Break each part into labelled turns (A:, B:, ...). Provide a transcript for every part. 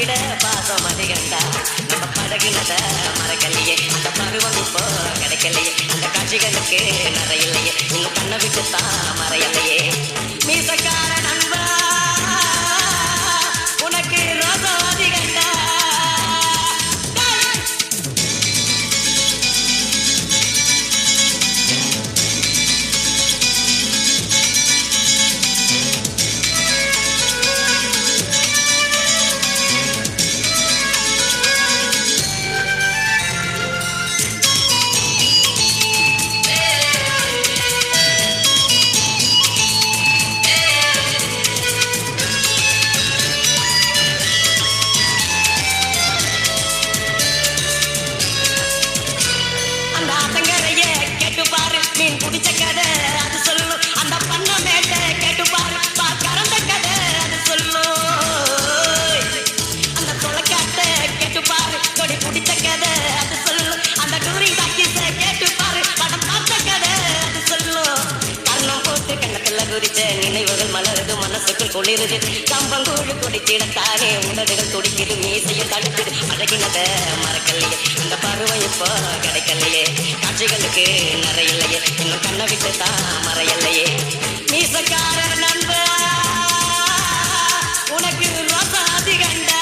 A: விட பாசம் அதிகண்டா நம்ம பழகினத மறக்கலையே அந்த பருவம் இப்போ கிடைக்கலையே அந்த காட்சிகளுக்கு நிறையில்லையே இன்னும் கண்ணை விட்டுத்தான் மறையலையே மீசக்கார நண்பா உனக்கு ரோசம் அதிகண்டா நினைவுகள் மலருது மனசுக்குள் குளிருது கம்பங்கூழு குடித்திடத்தானே உடடுகள் துடிக்குது மீசையும் தடுக்குது அழகினத மறக்கலையே அந்த பருவம் இப்போ கிடைக்கலையே காட்சிகளுக்கு நிறையில்லையே இன்னும் கண்ணை விட்டு தான் மறையலையே மீசக்கார நண்பா உனக்கு ரோசம் அதிகண்டா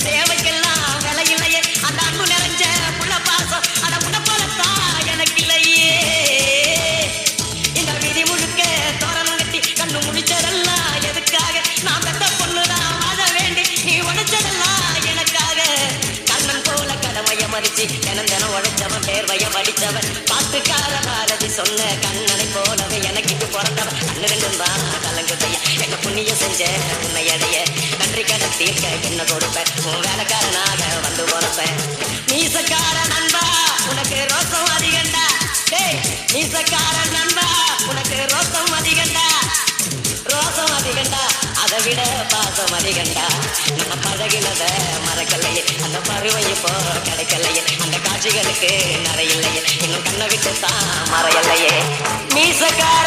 A: சேவைக்கெல்லாம் விலையில்லையே அந்த அன்பு நிறைஞ்ச புள்ள பாசம் அட உன்ன போலத்தான் எனக்கு இல்லையே இந்த விதி முழுக்க தோரணம் கட்டி கண்ணு முடிச்சதெல்லாம் எதுக்காக நான் பெத்த பொண்ணுதான் வாழ வேண்டி நீ உழைச்சதெல்லாம் எனக்காக கண்ணன் போல கடமைய மதிச்சு தினம் தினம் உழைச்சவன் பேர்வைய படித்தவன் பாட்டுக்கார பாரதி சொன்ன கண்ணனை போலவே எனக்கு இது பிறந்தவன் கண்ணு ரெண்டும் தான் கலங்குதைய என்ன புண்ணிய செஞ்ச உன்னை அடைய நன்றி கடன் தீர்க்க என்ன கொடுப்பேன் உன் வேலைக்காரனாக வந்து போனப்பேன் மீசக்கார நண்பா உனக்கு ரோசம் அதிகண்டா டேய் மீசக்கார நண்பா உனக்கு ரோசம் அதிகண்டா ரோசம் அதிகண்டா அதை விட பாசம் அதிகண்டா நம்ம பழகினத மறக்கலையே அந்த பருவம் இப்போ கிடைக்கலையே அந்த காட்சிகளுக்கு நிறையில்லையே இன்னும் கண்ணை விட்டு தான் மறையலையே மீசக்கார